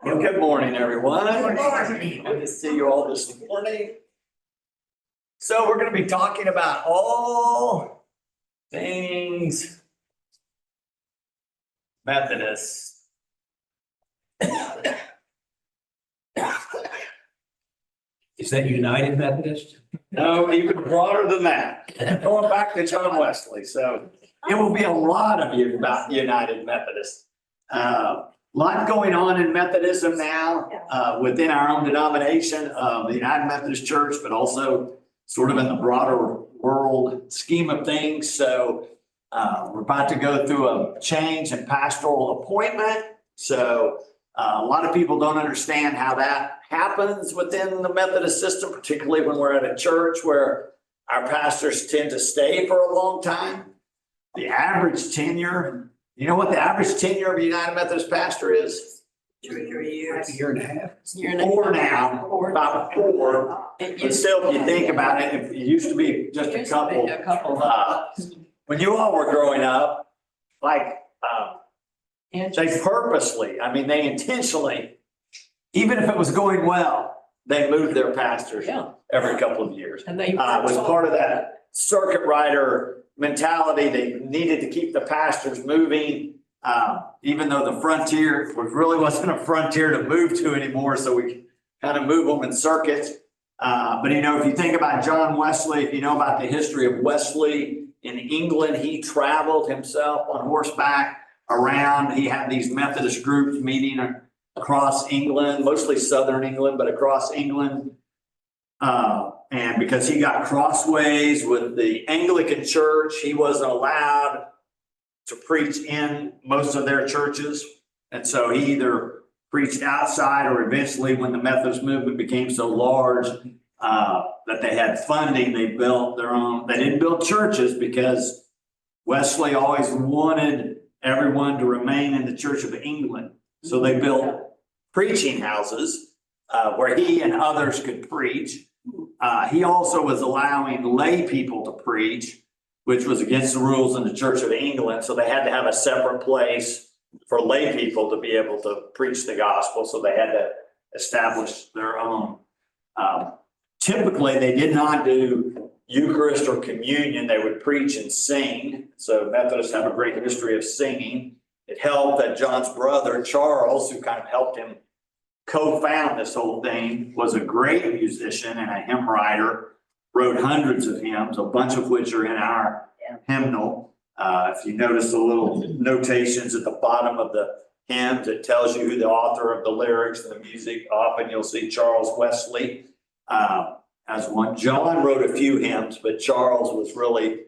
Well, good morning, everyone. Good to see you all this morning. So we're going to be talking about all things Methodist. Is that United Methodist? No, even broader than that. Going back to John Wesley. So it will be a lot of you about United Methodist. Lot going on in Methodism now, within our own denomination of the United Methodist Church, but also sort of in the broader world scheme of things. So we're about to go through a change in pastoral appointment. So a lot of people don't understand how that happens within the Methodist system, particularly when we're at a church where our pastors tend to stay for a long time. The average tenure, you know what the average tenure of a United Methodist pastor is? 2 or 3 years. A year and a half. Four now, about four. But still, if you think about it, it used to be just a couple. A couple. When you all were growing up, like, And they purposely, I mean, they intentionally, even if it was going well, they moved their pastors Yeah. every couple of years. and they. It was part of that circuit rider mentality. They needed to keep the pastors moving, even though the frontier really wasn't a frontier to move to anymore. So we kind of move them in circuits. But you know, if you think about John Wesley, if you know about the history of Wesley in England, he traveled himself on horseback around. He had these Methodist groups meeting across England, mostly southern England, but across England. And because he got crossways with the Anglican church, he wasn't allowed to preach in most of their churches. And so he either preached outside, or eventually when the Methodist movement became so large that they had funding, they built their own. They didn't build churches because Wesley always wanted everyone to remain in the Church of England. So they built preaching houses where he and others could preach. He also was allowing lay people to preach, which was against the rules in the Church of England. So they had to have a separate place for lay people to be able to preach the gospel. So they had to establish their own. Typically, they did not do Eucharist or communion. They would preach and sing. So Methodists have a great history of singing. It helped that John's brother, Charles, who kind of helped him co-found this whole thing, was a great musician and a hymn writer, wrote hundreds of hymns, a bunch of which are in our hymnal. If you notice the little notations at the bottom of the hymns, it tells you who the author of the lyrics and the music. Often you'll see Charles Wesley as one. John wrote a few hymns, but Charles was really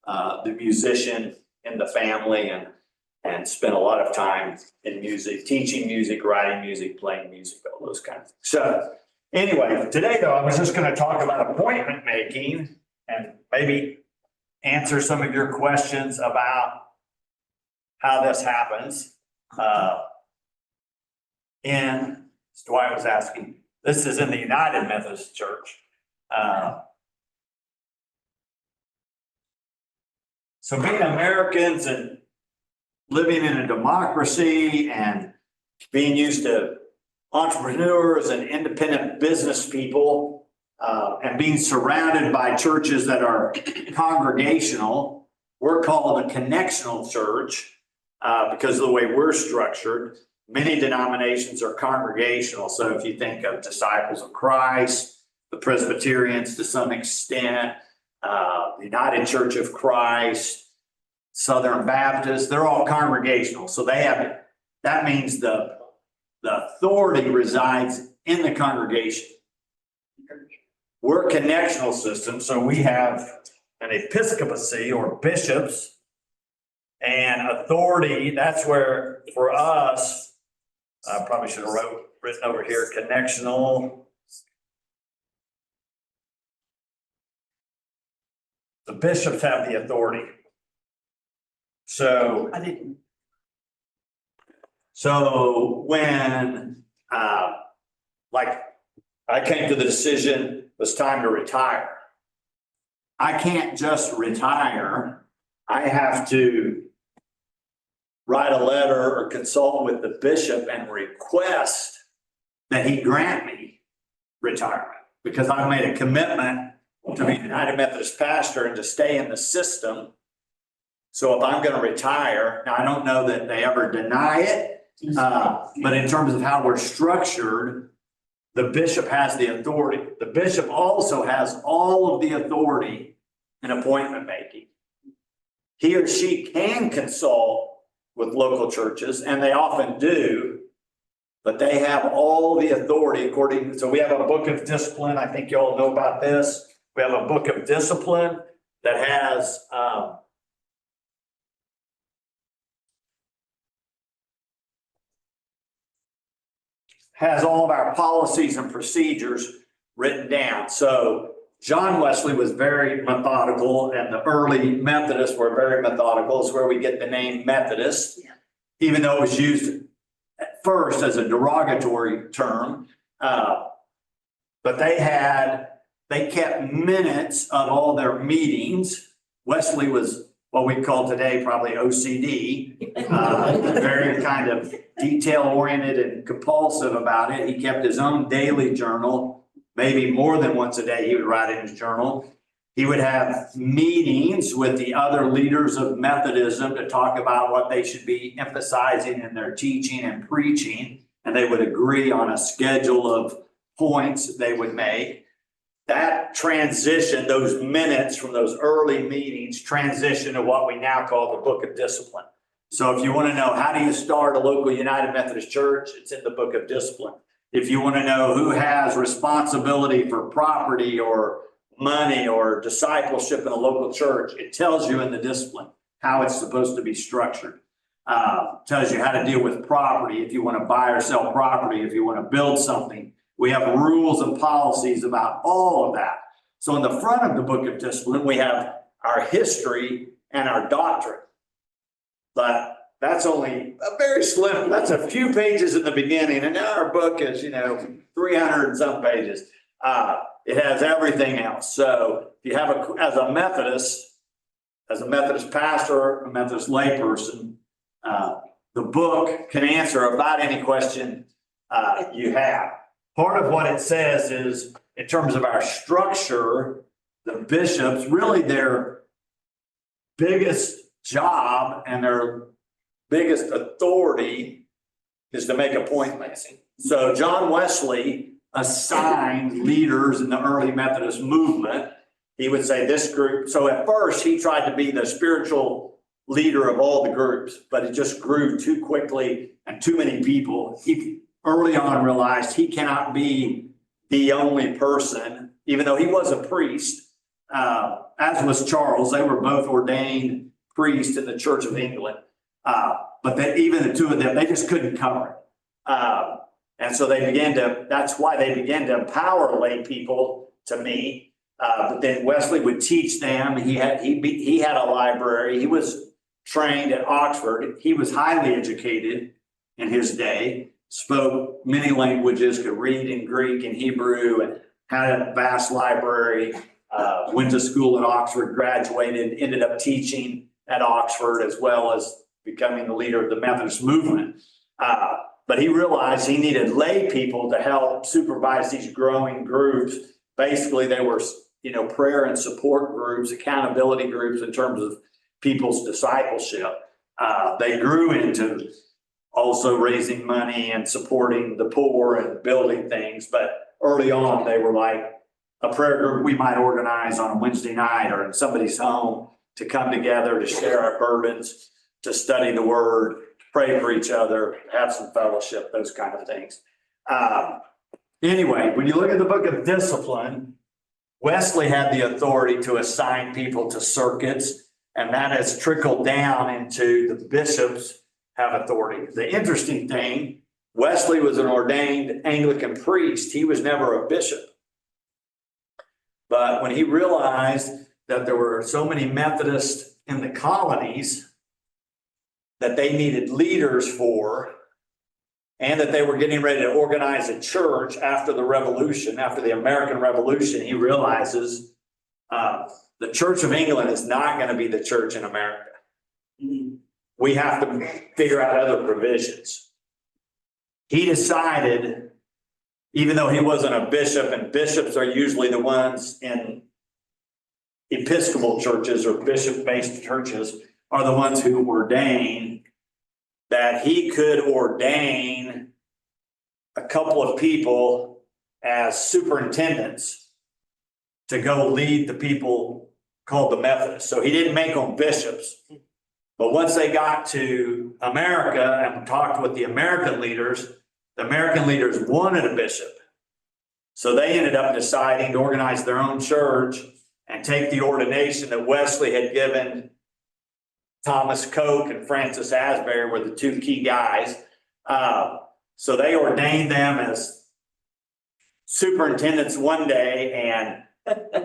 the musician in the family and spent a lot of time in music, teaching music, writing music, playing music, all those kinds of things. So anyway, today though, I was just going to talk about appointment making and maybe answer some of your questions about how this happens. And Dwight was asking, this is in the United Methodist Church. So being Americans and living in a democracy and being used to entrepreneurs and independent business people, and being surrounded by churches that are congregational, we're called a connectional church because of the way we're structured. Many denominations are congregational. So if you think of Disciples of Christ, the Presbyterians to some extent, the United Church of Christ, Southern Baptists, they're all congregational. So they have, that means the authority resides in the congregation. We're a connectional system, so we have an episcopacy or bishops and authority. That's where, for us, I probably should have written over here, connectional. The bishops have the authority. So I didn't. So when, like, I came to the decision it was time to retire. I can't just retire. I have to write a letter or consult with the bishop and request that he grant me retirement, because I've made a commitment to be a United Methodist pastor and to stay in the system. So if I'm gonna retire, now I don't know that they ever deny it, but in terms of how we're structured, the bishop has the authority. The bishop also has all of the authority in appointment making. He or she can consult with local churches, and they often do, but they have all the authority according, so we have a book of discipline. I think you all know about this. We have a book of discipline that has all of our policies and procedures written down. So John Wesley was very methodical, and the early Methodists were very methodical. It's where we get the name Methodist, even though it was used at first as a derogatory term. But they kept minutes of all their meetings. Wesley was what we call today probably OCD, very kind of detail-oriented and compulsive about it. He kept his own daily journal. Maybe more than once a day he would write in his journal. He would have meetings with the other leaders of Methodism to talk about what they should be emphasizing in their teaching and preaching, and they would agree on a schedule of points they would make. That transition, those minutes from those early meetings, transition to what we now call the Book of Discipline. So if you want to know how do you start a local United Methodist Church, it's in the Book of Discipline. If you want to know who has responsibility for property or money or discipleship in a local church, it tells you in the discipline how it's supposed to be structured. Tells you how to deal with property, if you want to buy or sell property, if you want to build something. We have rules and policies about all of that. So in the front of the Book of Discipline, we have our history and our doctrine. But that's only a very slim, that's a few pages in the beginning, and now our book is, 300 and some pages. It has everything else. So if you have as a Methodist pastor, a Methodist layperson, the book can answer about any question you have. Part of what it says is, in terms of our structure, the bishops, really their biggest job and their biggest authority is to make appointments. So John Wesley assigned leaders in the early Methodist movement. He would say this group. So at first he tried to be the spiritual leader of all the groups, but it just grew too quickly and too many people. He early on realized he cannot be the only person, even though he was a priest, as was Charles. They were both ordained priests in the Church of England. But even the two of them, they just couldn't cover it. And so that's why they began to empower lay people to meet. But then Wesley would teach them. He had a library. He was trained at Oxford. He was highly educated in his day, spoke many languages, could read in Greek and Hebrew, and had a vast library, went to school at Oxford, graduated, ended up teaching at Oxford, as well as becoming the leader of the Methodist movement. But he realized he needed lay people to help supervise these growing groups. Basically, they were, prayer and support groups, accountability groups in terms of people's discipleship. They grew into also raising money and supporting the poor and building things. But early on, they were like a prayer group we might organize on a Wednesday night or in somebody's home to come together, to share our burdens, to study the word, to pray for each other, have some fellowship, those kind of things. Anyway, when you look at the Book of Discipline, Wesley had the authority to assign people to circuits, and that has trickled down into the bishops have authority. The interesting thing, Wesley was an ordained Anglican priest. He was never a bishop. But when he realized that there were so many Methodists in the colonies that they needed leaders for, and that they were getting ready to organize a church after the Revolution, after the American Revolution, he realizes the Church of England is not going to be the church in America. We have to figure out other provisions. He decided even though he wasn't a bishop, and bishops are usually the ones in Episcopal churches or bishop-based churches are the ones who ordain, that he could ordain a couple of people as superintendents to go lead the people called the Methodists. So he didn't make them bishops. But once they got to America and talked with the American leaders wanted a bishop. So they ended up deciding to organize their own church and take the ordination that Wesley had given Thomas Coke and Francis Asbury were the two key guys. So they ordained them as superintendents one day and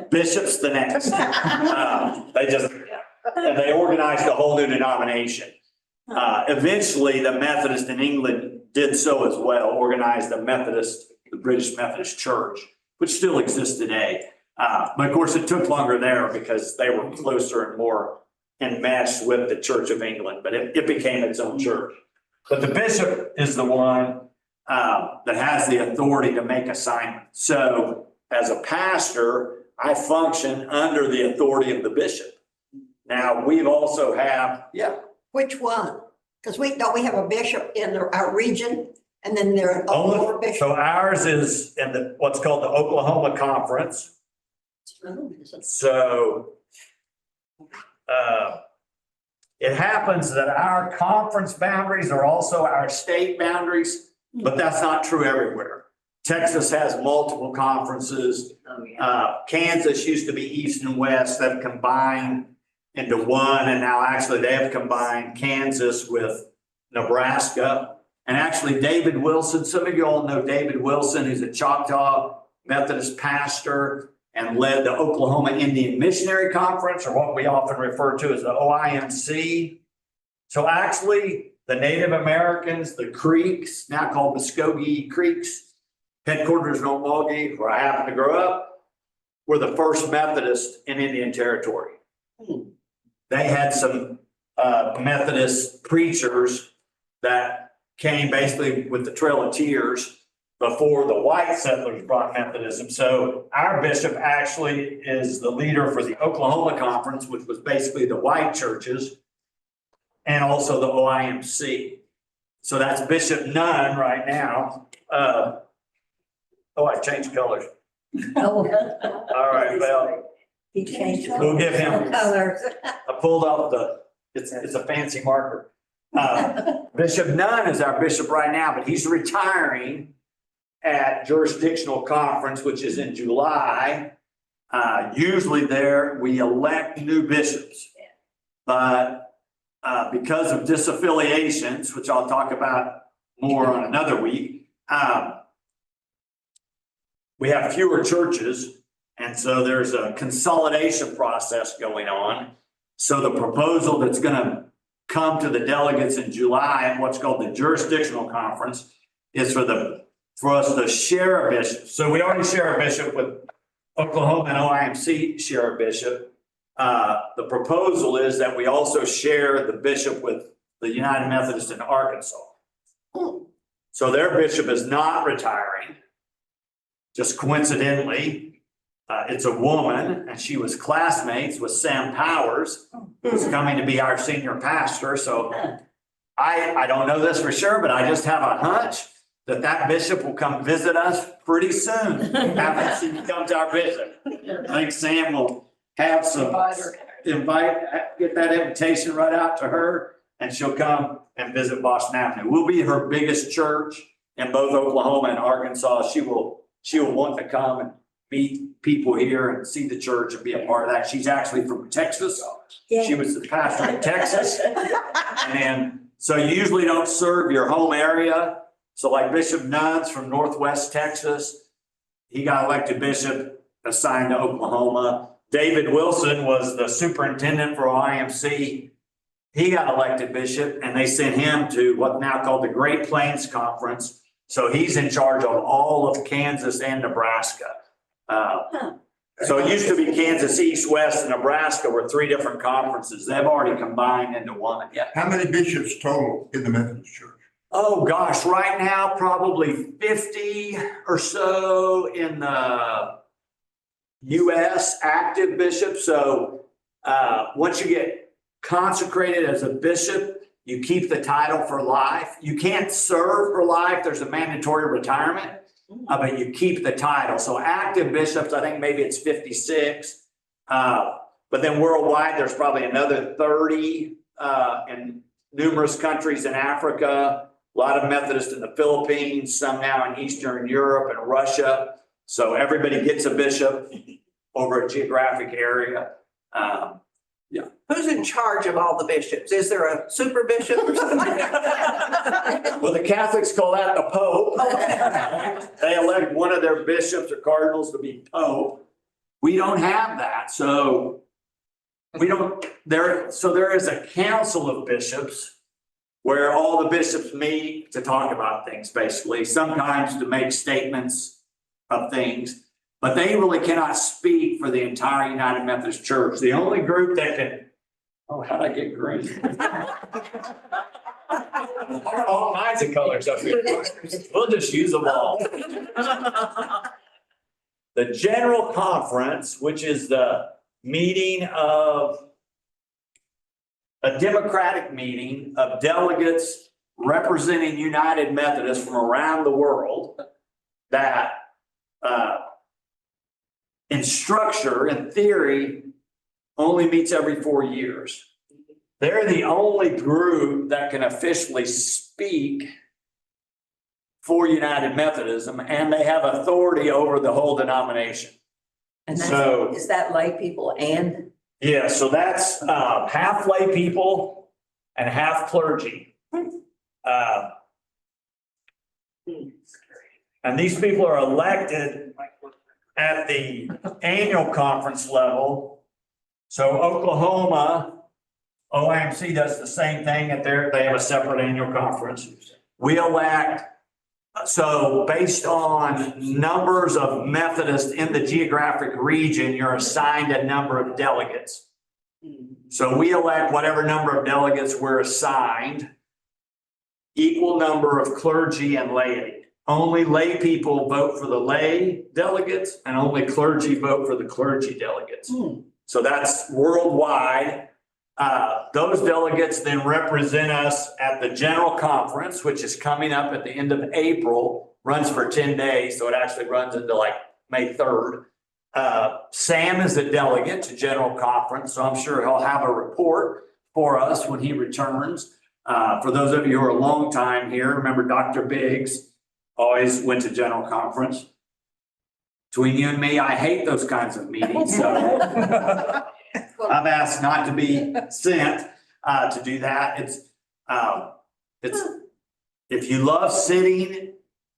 bishops the next. They organized a whole new denomination. Eventually, the Methodist in England did so as well, organized the British Methodist Church, which still exists today. But of course, it took longer there because they were closer and more enmeshed with the Church of England, but it became its own church. But the bishop is the one that has the authority to make assignments. So as a pastor, I function under the authority of the bishop. Now, we've also have, Which one? Because we have a bishop in our region, and then there are other bishops. so ours is in what's called the Oklahoma Conference. So it happens that our conference boundaries are also our state boundaries, but that's not true everywhere. Texas has multiple conferences. Kansas used to be East and West, that combined into one, and now actually they have combined Kansas with Nebraska. And actually David Wilson, some of you all know David Wilson, who's a Choctaw Methodist pastor and led the Oklahoma Indian Missionary Conference, or what we often refer to as the OIMC. So actually the Native Americans, the Creeks, now called Muskogee Creeks, headquarters in Milwaukee, where I happen to grow up, were the first Methodist in Indian Territory. They had some Methodist preachers that came basically with the Trail of Tears before the white settlers brought Methodism. So our bishop actually is the leader for the Oklahoma Conference, which was basically the white churches, and also the OIMC. So that's Bishop Nunn right now. I changed colors. All right, well, He changed. we'll give him. Colors. I pulled out it's a fancy marker. Bishop Nunn is our bishop right now, but he's retiring at jurisdictional conference, which is in July. Usually there, we elect new bishops. But because of disaffiliations, which I'll talk about more on another week, we have fewer churches. And so there's a consolidation process going on. So the proposal that's going to come to the delegates in July at what's called the jurisdictional conference is for us to share a bishop. So we already share a bishop with Oklahoma, and OIMC share a bishop. The proposal is that we also share the bishop with the United Methodist in Arkansas. So their bishop is not retiring. Just coincidentally, it's a woman, and she was classmates with Sam Powers, who's coming to be our senior pastor. So I don't know this for sure, but I just have a hunch that bishop will come visit us pretty soon after she becomes our bishop. I think Sam will have get that invitation right out to her, and she'll come and visit Boston Avenue. We'll be her biggest church in both Oklahoma and Arkansas. She will want to come and meet people here and see the church and be a part of that. She's actually from Texas. She was the pastor in Texas. And so you usually don't serve your home area. So like Bishop Nunn's from Northwest Texas, he got elected bishop, assigned to Oklahoma. David Wilson was the superintendent for IMC. He got elected bishop, and they sent him to what's now called the Great Plains Conference. So he's in charge of all of Kansas and Nebraska. So it used to be Kansas East, West, and Nebraska were three different conferences. They've already combined into one. How many bishops total in the Methodist Church? Oh, gosh, right now, probably 50 or so in the US active bishops. So once you get consecrated as a bishop, you keep the title for life. You can't serve for life. There's a mandatory retirement, but you keep the title. So active bishops, I think maybe it's 56. But then worldwide, there's probably another 30 in numerous countries in Africa, a lot of Methodists in the Philippines, some now in Eastern Europe and Russia. So everybody gets a bishop over a geographic area. Who's in charge of all the bishops? Is there a super bishop or something? Well, the Catholics call that the Pope. They elect one of their bishops or cardinals to be Pope. We don't have that. So there is a council of bishops where all the bishops meet to talk about things, basically, sometimes to make statements of things, but they really cannot speak for the entire United Methodist Church. The only group that can, oh, how'd I get green? All kinds of colors up here. We'll just use them all. The General Conference, which is the meeting of a democratic meeting of delegates representing United Methodists from around the world that in structure and theory only meets every 4 years. They're the only group that can officially speak for United Methodism, and they have authority over the whole denomination. And So- is that lay people and? Yeah, so that's half lay people and half clergy. And these people are elected at the annual conference level. So Oklahoma, OIMC does the same thing they have a separate annual conference. We elect, so based on numbers of Methodists in the geographic region, you're assigned a number of delegates. So we elect whatever number of delegates we're assigned, equal number of clergy and laity. Only lay people vote for the lay delegates and only clergy vote for the clergy delegates. So that's worldwide. Those delegates then represent us at the General Conference, which is coming up at the end of April, runs for 10 days. So it actually runs into like May 3rd. Sam is a delegate to General Conference, so I'm sure he'll have a report for us when he returns. For those of you who are a long time here, remember Dr. Wiggs always went to General Conference. Between you and me, I hate those kinds of meetings, so I've asked not to be sent to do that. It's if you love sitting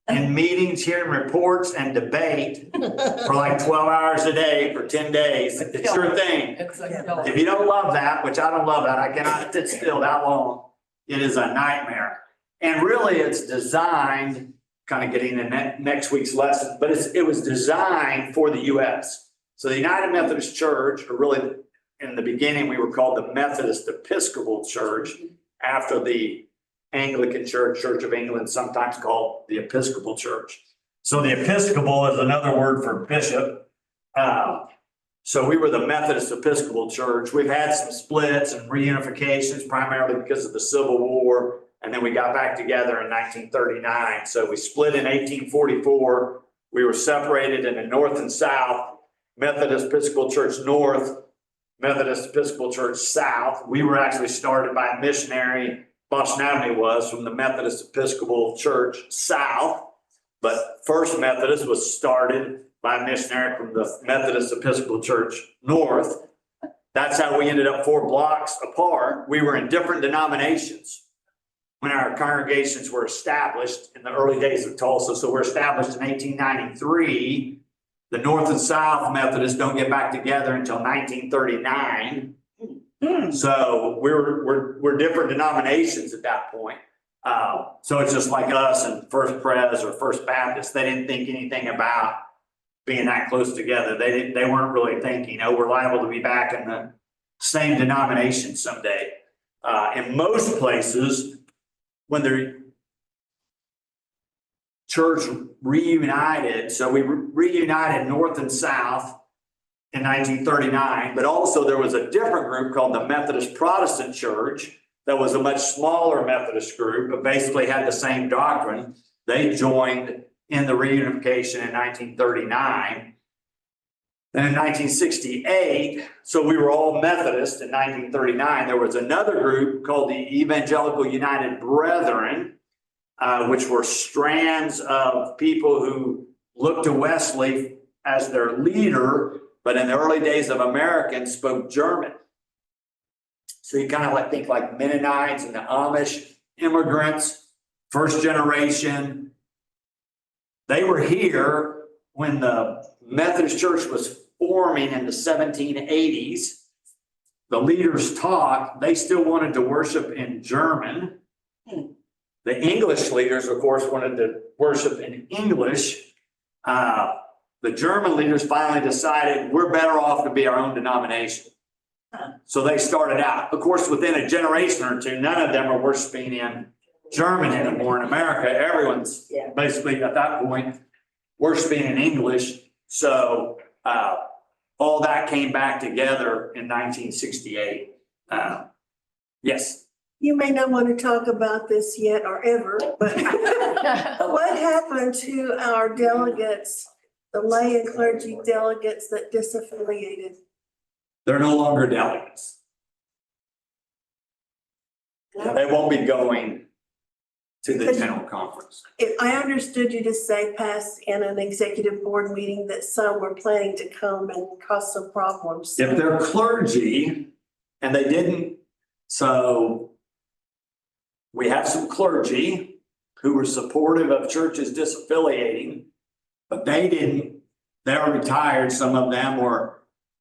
in meetings, hearing reports and debate for like 12 hours a day for 10 days, it's your thing. If you don't love that, which I don't love that, I cannot sit still that long. It is a nightmare. And really it's designed, kind of getting in next week's lesson, but it was designed for the US. So the United Methodist Church, or really in the beginning, we were called the Methodist Episcopal Church after the Anglican Church, Church of England, sometimes called the Episcopal Church. So the Episcopal is another word for bishop. So we were the Methodist Episcopal Church. We've had some splits and reunifications, primarily because of the Civil War. And then we got back together in 1939. So we split in 1844. We were separated into North and South, Methodist Episcopal Church North, Methodist Episcopal Church South. We were actually started by a missionary, Boston Avenue was, from the Methodist Episcopal Church South. But First Methodist was started by a missionary from the Methodist Episcopal Church North. That's how we ended up 4 blocks apart. We were in different denominations when our congregations were established in the early days of Tulsa. So we're established in 1893. The North and South Methodists don't get back together until 1939. So we're different denominations at that point. So it's just like us and First Pres or First Baptist. They didn't think anything about being that close together. They weren't really thinking, oh, we're liable to be back in the same denomination someday. In most places, when church reunited. So we reunited North and South in 1939, but also there was a different group called the Methodist Protestant Church that was a much smaller Methodist group, but basically had the same doctrine. They joined in the reunification in 1939. Then in 1968, so we were all Methodist in 1939, there was another group called the Evangelical United Brethren, which were strands of people who looked to Wesley as their leader, but in the early days of Americans spoke German. So you kind of like think like Mennonites and the Amish immigrants, first generation. They were here when the Methodist Church was forming in the 1780s. The leaders taught, they still wanted to worship in German. The English leaders, of course, wanted to worship in English. The German leaders finally decided we're better off to be our own denomination. So they started out. Of course, within a generation or two, none of them are worshiping in German anymore. In America, everyone's basically at that point worshiping in English. So all that came back together in 1968. Yes. You may not want to talk about this yet or ever, but what happened to our delegates, the lay and clergy delegates that disaffiliated? They're no longer delegates. They won't be going to the general conference. I understood you to say past in an executive board meeting that some were planning to come and cause some problems. If they're clergy and they didn't, so we have some clergy who were supportive of churches disaffiliating, but they didn't, they're retired, some of them were,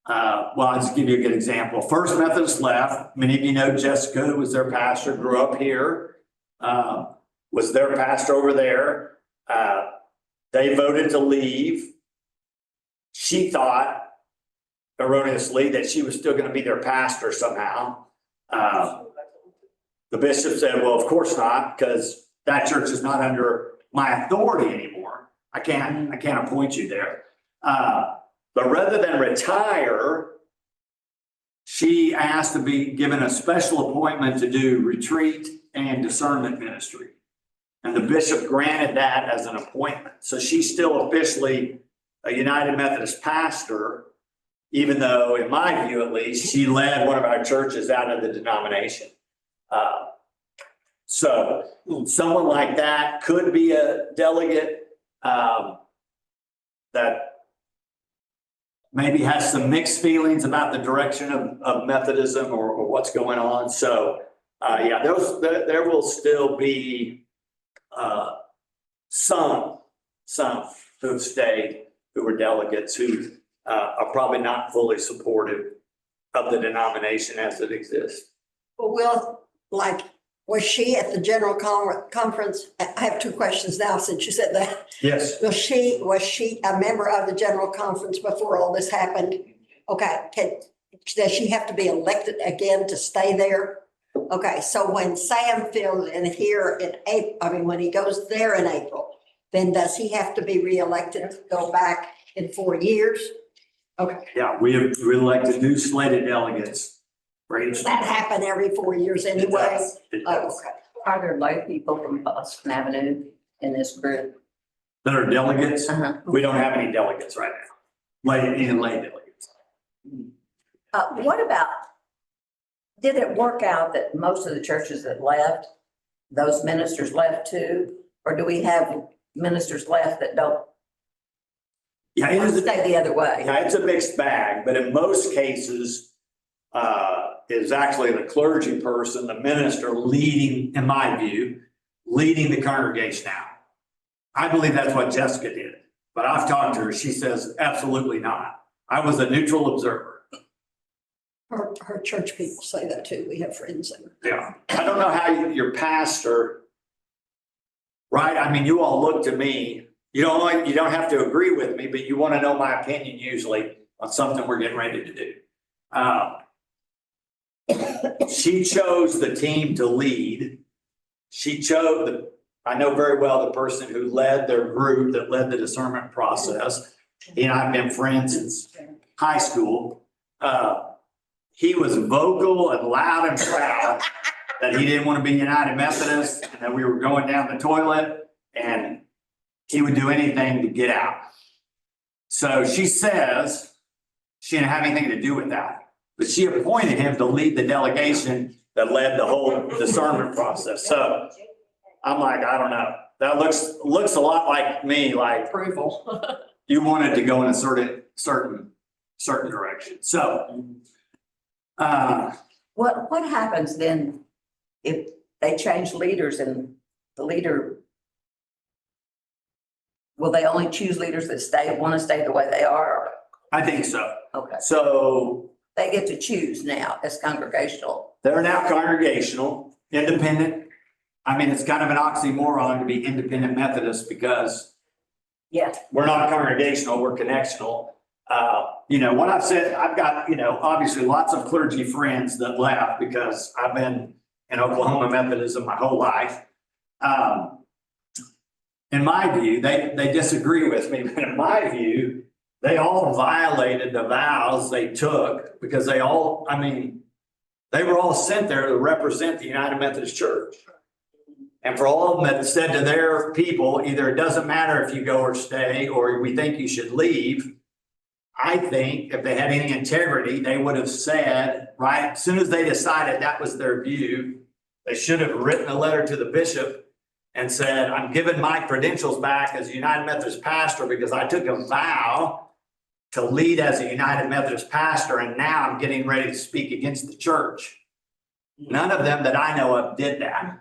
well, I'll just give you a good example. First Methodist left. Many of you know Jessica, who was their pastor, grew up here, was their pastor over there. They voted to leave. She thought erroneously that she was still going to be their pastor somehow. The bishop said, well, of course not, because that church is not under my authority anymore. I can't appoint you there. But rather than retire, she asked to be given a special appointment to do retreat and discernment ministry. And the bishop granted that as an appointment. So she's still officially a United Methodist pastor, even though, in my view at least, she led one of our churches out of the denomination. So someone like that could be a delegate that maybe has some mixed feelings about the direction of Methodism or what's going on. So yeah, there will still be some who have stayed, who are delegates, who are probably not fully supportive of the denomination as it exists. Well, was she at the general conference? I have two questions now since you said that. Yes. Was she a member of the general conference before all this happened? Okay, does she have to be elected again to stay there? Okay, so when Sam fills in here in April, when he goes there in April, then does he have to be reelected to go back in 4 years? Okay. Yeah, we have elected new slated delegates for each. Does that happen every 4 years It anyway? does. It Oh, does. okay. Are there lay people from Boston Avenue in this group? That are delegates? Uh-huh. We don't have any delegates right now. Lay delegates. What about, did it work out that most of the churches that left, those ministers left too? Or do we have ministers left that don't Yeah, it is. stay the other way? Yeah, it's a mixed bag, but in most cases, is actually the clergy person, the minister leading, in my view, leading the congregation out. I believe that's what Jessica did, but I've talked to her. She says, absolutely not. I was a neutral observer. Her church people say that too. We have friends in. Yeah. I don't know how your pastor, right? I mean, you all look to me. You don't have to agree with me, but you want to know my opinion usually on something we're getting ready to do. She chose the team to lead. She chose I know very well the person who led their group, that led the discernment process. He and I have been friends since high school. He was vocal and loud and proud that he didn't want to be United Methodist and that we were going down the toilet, and he would do anything to get out. So she says she didn't have anything to do with that, but she appointed him to lead the delegation that led the whole discernment process. So I'm like, I don't know. That looks a lot like me, like Approval. you wanted to go in a certain direction. So, What happens then if they change leaders and the leader, will they only choose leaders that want to stay the way they are? I think so. Okay, So they get to choose now as congregational. they're now congregational, independent. I mean, it's kind of an oxymoron to be independent Methodist because Yeah. we're not congregational, we're connectional. What I've said, I've got, obviously lots of clergy friends that left because I've been in Oklahoma Methodism my whole life. In my view, they disagree with me, but in my view, they all violated the vows they took because they were all sent there to represent the United Methodist Church. And for all of them that said to their people, either it doesn't matter if you go or stay, or we think you should leave. I think if they had any integrity, they would have said, right, as soon as they decided that was their view, they should have written a letter to the bishop and said, I'm giving my credentials back as a United Methodist pastor because I took a vow to lead as a United Methodist pastor, and now I'm getting ready to speak against the church. None of them that I know of did that.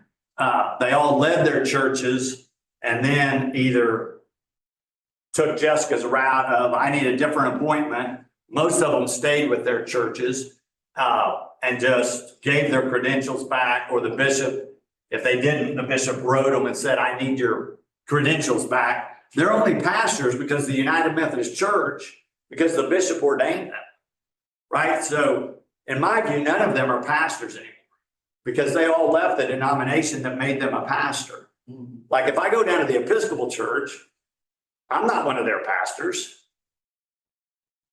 They all led their churches and then either took Jessica's route of, I need a different appointment. Most of them stayed with their churches and just gave their credentials back, or the bishop, if they didn't, the bishop wrote them and said, I need your credentials back. They're only pastors because the United Methodist Church, because the bishop ordained them, right? So in my view, none of them are pastors anymore because they all left the denomination that made them a pastor. Like if I go down to the Episcopal Church, I'm not one of their pastors,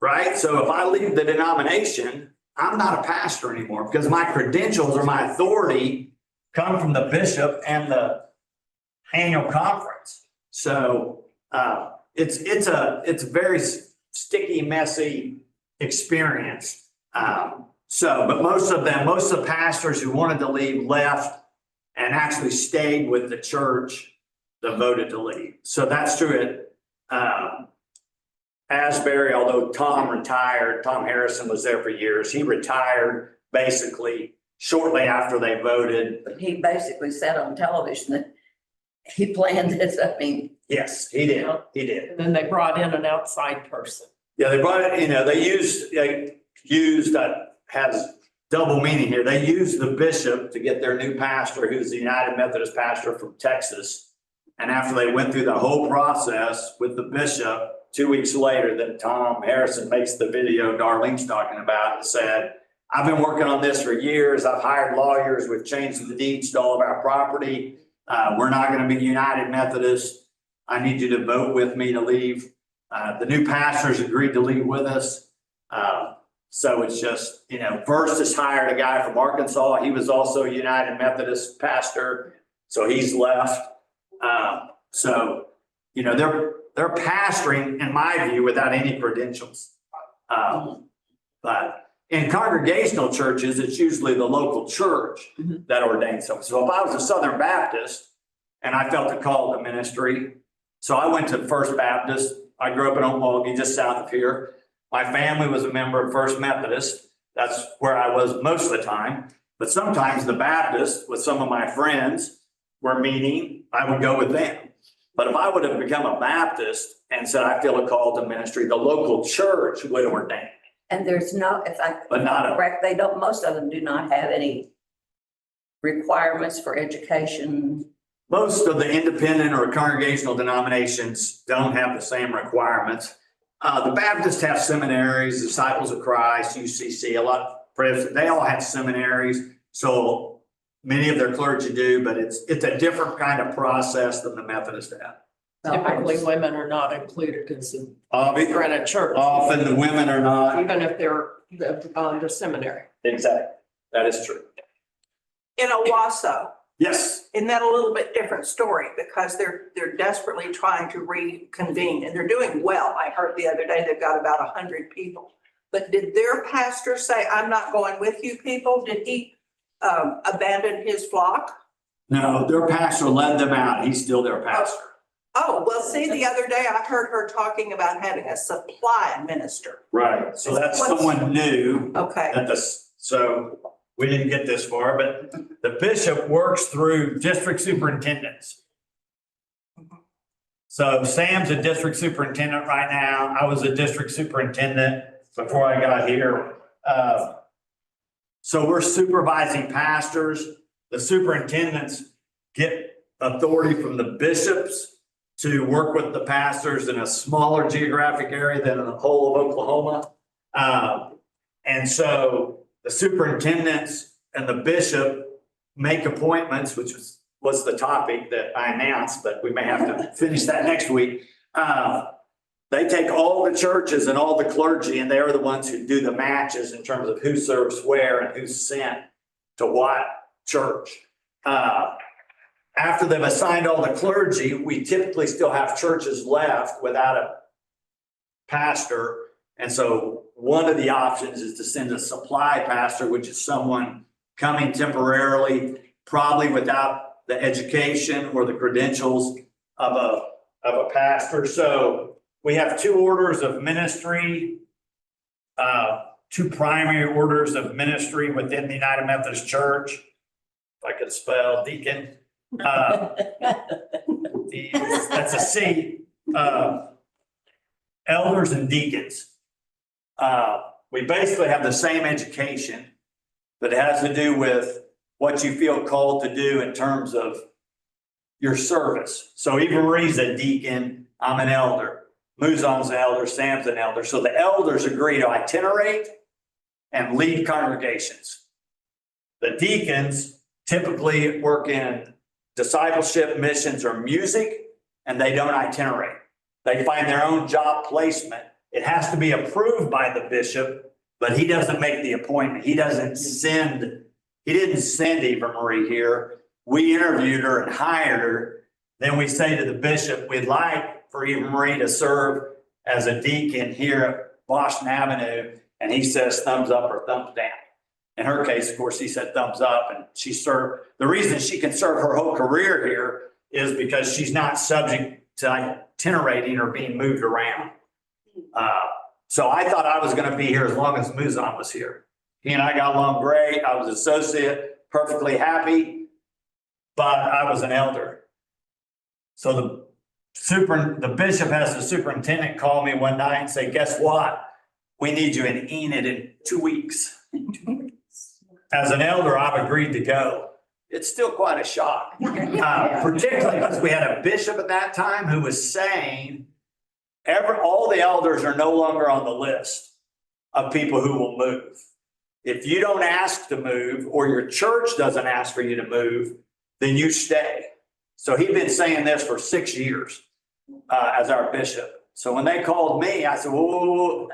right? So if I leave the denomination, I'm not a pastor anymore because my credentials or my authority come from the bishop and the annual conference. So it's a very sticky, messy experience. But most of the pastors who wanted to leave left and actually stayed with the church that voted to leave. So that's true at Asbury, although Tom Harrison was there for years. He retired basically shortly after they voted. But he basically said on television that he planned this. Yes, he did. He did. And then they brought in an outside person. Yeah, they brought it, they used that has double meaning here. They used the bishop to get their new pastor, who's the United Methodist pastor from Texas. And after they went through the whole process with the bishop, 2 weeks later, then Tom Harrison makes the video Darlene's talking about and said, I've been working on this for years. I've hired lawyers. We've changed the deeds to all of our property. We're not going to be United Methodist. I need you to vote with me to leave. The new pastors agreed to leave with us. So it's just, First has hired a guy from Arkansas. He was also a United Methodist pastor. So he's left. They're pastoring, in my view, without any credentials. But in congregational churches, it's usually the local church that ordains someone. So if I was a Southern Baptist and I felt a call to ministry, so I went to First Baptist. I grew up in Oklahoma, just south of here. My family was a member of First Methodist. That's where I was most of the time. But sometimes the Baptist, with some of my friends, were meeting, I would go with them. But if I would have become a Baptist and said, I feel a call to ministry, the local church would ordain. And there's no, if I But not a, correct, most of them do not have any requirements for education. most of the independent or congregational denominations don't have the same requirements. The Baptists have seminaries, Disciples of Christ, UCC, they all have seminaries. So Many of their clergy do, but it's a different kind of process than the Methodist have. Typically, women are not included because Often they're in a church, the women are not. even if they're the seminary. Exactly. That is true. In Owasso, Yes. isn't that a little bit different story? Because they're desperately trying to reconvene and they're doing well. I heard the other day they've got about 100 people. But did their pastor say, I'm not going with you people? Did he abandon his flock? No, their pastor led them out. He's still their pastor. Oh, well, see, the other day I heard her talking about having a supply minister. Right. So that's someone new. Okay, So we didn't get this far, but the bishop works through district superintendents. So Sam's a district superintendent right now. I was a district superintendent before I got here. So we're supervising pastors. The superintendents get authority from the bishops to work with the pastors in a smaller geographic area than the whole of Oklahoma. And so the superintendents and the bishop make appointments, which was the topic that I announced, but we may have to finish that next week. They take all the churches and all the clergy, and they are the ones who do the matches in terms of who serves where and who's sent to what church. After they've assigned all the clergy, we typically still have churches left without a pastor. And so one of the options is to send a supply pastor, which is someone coming temporarily, probably without the education or the credentials of a pastor. So we have two orders of ministry, two primary orders of ministry within the United Methodist Church. If I could spell deacon. That's a C. Elders and deacons. We basically have the same education, but it has to do with what you feel called to do in terms of your service. So Eva Marie's a deacon, I'm an elder. Muzon's an elder, Sam's an elder. So the elders agree to itinerate and lead congregations. The deacons typically work in discipleship, missions, or music, and they don't itinerate. They find their own job placement. It has to be approved by the bishop, but he doesn't make the appointment. He didn't send Eva Marie here. We interviewed her and hired her. Then we say to the bishop, we'd like for Eva Marie to serve as a deacon here at Boston Avenue. And he says thumbs up or thumbs down. In her case, of course, he said thumbs up, and she served. The reason she can serve her whole career here is because she's not subject to itinerating or being moved around. So I thought I was going to be here as long as Muzon was here. He and I got along great. I was associate, perfectly happy, but I was an elder. So the bishop has the superintendent call me one night and say, guess what? We need you in Enid in 2 weeks. As an elder, I've agreed to go. It's still quite a shock, particularly because we had a bishop at that time who was saying all the elders are no longer on the list of people who will move. If you don't ask to move or your church doesn't ask for you to move, then you stay. So he'd been saying this for 6 years as our bishop. So when they called me, I said, whoa,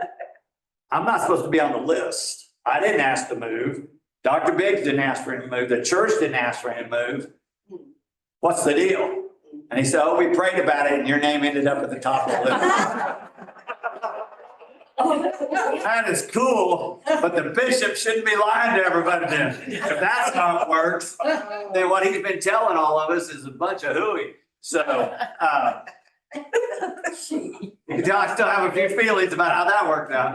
I'm not supposed to be on the list. I didn't ask to move. Dr. Wiggs didn't ask for him to move. The church didn't ask for him to move. What's the deal? And he said, oh, we prayed about it and your name ended up at the top of the list. That is cool, but the bishop shouldn't be lying to everybody then. If that's how it works, then what he's been telling all of us is a bunch of hooey. So, I still have a few feelings about how that worked out.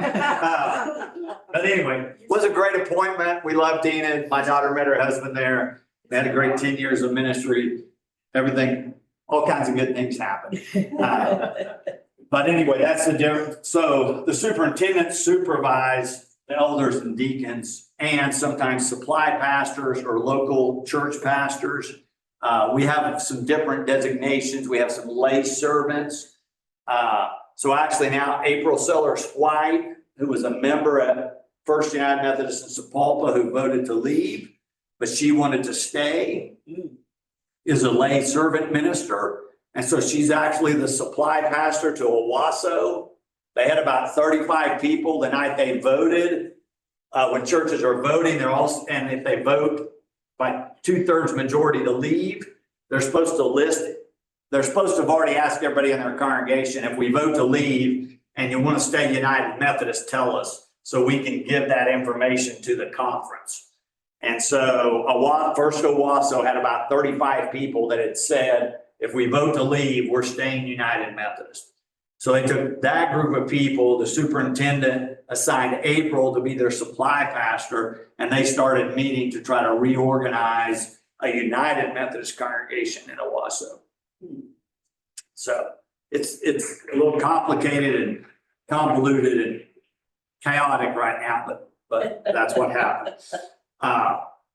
But anyway, it was a great appointment. We loved Enid. My daughter met her husband there. They had a great 10 years of ministry. Everything, all kinds of good things happened. But anyway, that's the difference. So the superintendent supervise the elders and deacons and sometimes supply pastors or local church pastors. We have some different designations. We have some lay servants. So actually now April Sellers White, who was a member at First United Methodist in Sapulpa, who voted to leave, but she wanted to stay, is a lay servant minister. And so she's actually the supply pastor to Owasso. They had about 35 people the night they voted. When churches are voting, they're also, and if they vote by 2/3 majority to leave, they're supposed to have already asked everybody in their congregation, if we vote to leave and you want to stay United Methodist, tell us so we can give that information to the conference. And so First Owasso had about 35 people that had said, if we vote to leave, we're staying United Methodist. So they took that group of people, the superintendent assigned April to be their supply pastor, and they started meeting to try to reorganize a United Methodist congregation in Owasso. So it's a little complicated and convoluted and chaotic right now, but that's what happened.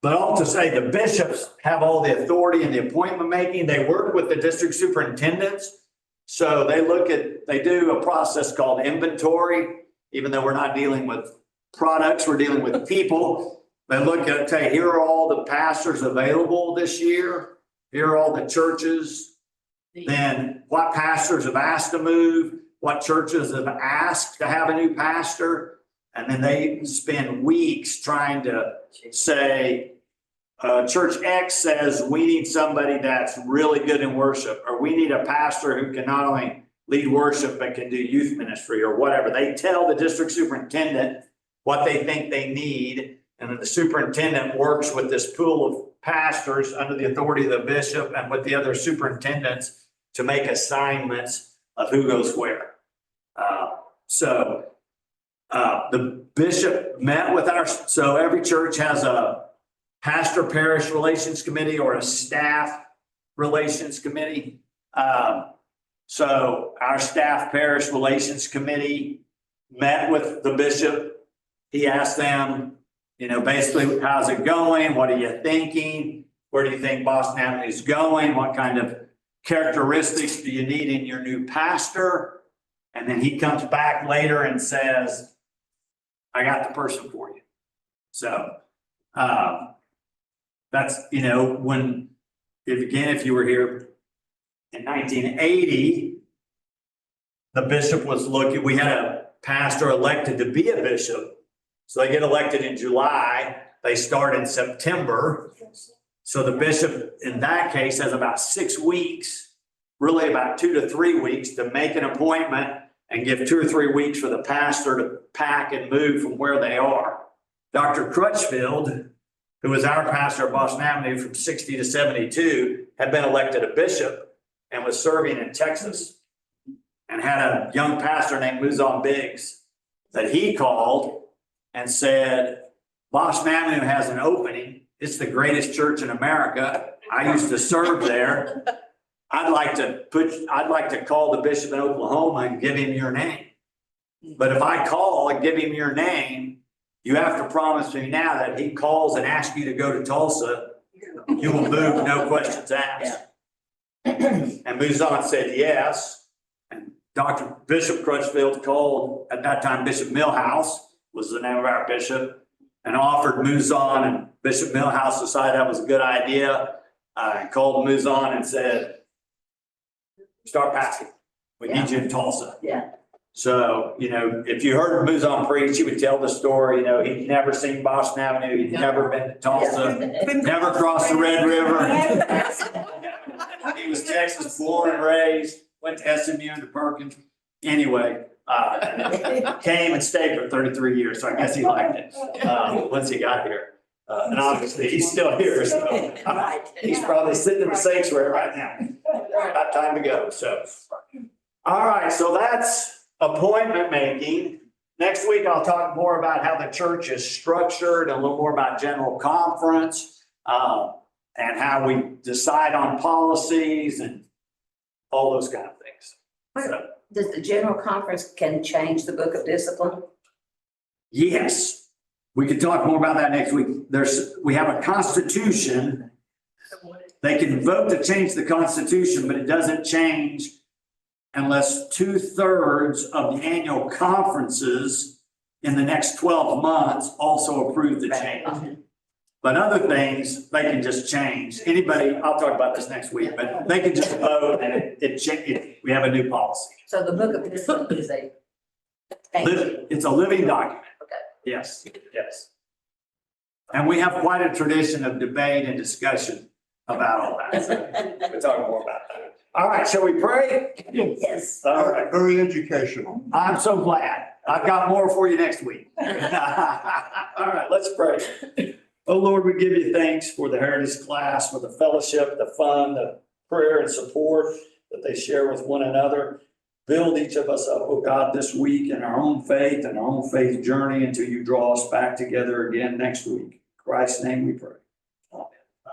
But all to say, the bishops have all the authority in the appointment making. They work with the district superintendents. So they do a process called inventory, even though we're not dealing with products, we're dealing with people. They look at, okay, here are all the pastors available this year. Here are all the churches. Then what pastors have asked to move, what churches have asked to have a new pastor. And then they spend weeks trying to say, Church X says we need somebody that's really good in worship, or we need a pastor who can not only lead worship, but can do youth ministry or whatever. They tell the district superintendent what they think they need. And then the superintendent works with this pool of pastors under the authority of the bishop and with the other superintendents to make assignments of who goes where. The bishop met with so every church has a pastor parish relations committee or a staff relations committee. So our staff parish relations committee met with the bishop. He asked them, basically, how's it going? What are you thinking? Where do you think Boston Avenue is going? What kind of characteristics do you need in your new pastor? And then he comes back later and says, I got the person for you. So that's, if you were here in 1980, the bishop was looking, we had a pastor elected to be a bishop. So they get elected in July, they start in September. So the bishop in that case has about 6 weeks, really about 2 to 3 weeks to make an appointment and give 2 or 3 weeks for the pastor to pack and move from where they are. Dr. Crutchfield, who was our pastor at Boston Avenue from 60 to 72, had been elected a bishop and was serving in Texas and had a young pastor named Wiggs that he called and said, Boston Avenue has an opening. It's the greatest church in America. I used to serve there. I'd like to call the bishop in Oklahoma and give him your name. But if I call and give him your name, you have to promise me now that he calls and asks you to go to Tulsa, you will move, no questions asked. And Muzan said yes. And Dr. Bishop Crutchfield called, at that time, Bishop Millhouse was the name of our bishop, and offered Muzan, and Bishop Millhouse decided that was a good idea. Called Muzan and said, start packing. We need you in Tulsa. Yeah. So, if you heard Muzan preach, he would tell the story, he'd never seen Boston Avenue, he'd never been to Tulsa, never crossed the Red River. He was Texas born and raised, went to SMU and to Perkins. Anyway, came and stayed for 33 years, so I guess he liked it once he got here. And obviously, he's still here, so he's probably sitting in the sanctuary right now. About time to go, so. All right, so that's appointment making. Next week, I'll talk more about how the church is structured, a little more about general conference, and how we decide on policies and all those kind of things. So, Does the general conference can change the book of discipline? yes, we can talk more about that next week. We have a constitution. They can vote to change the constitution, but it doesn't change unless 2/3 of the annual conferences in the next 12 months also approve the change. But other things, they can just change. Anybody, I'll talk about this next week, but they can just vote and we have a new policy. So the book of discipline is a. It's a living document. Okay. Yes, yes. And we have quite a tradition of debate and discussion about all that. So we'll talk more about that. All right, shall we pray? Yes. All right. Very educational. I'm so glad. I've got more for you next week. All right, let's pray. Oh, Lord, we give you thanks for the Heritage class, for the fellowship, the fun, the prayer and support that they share with one another. Build each of us up, oh God, this week in our own faith and our own faith journey until you draw us back together again next week. In Christ's name we pray.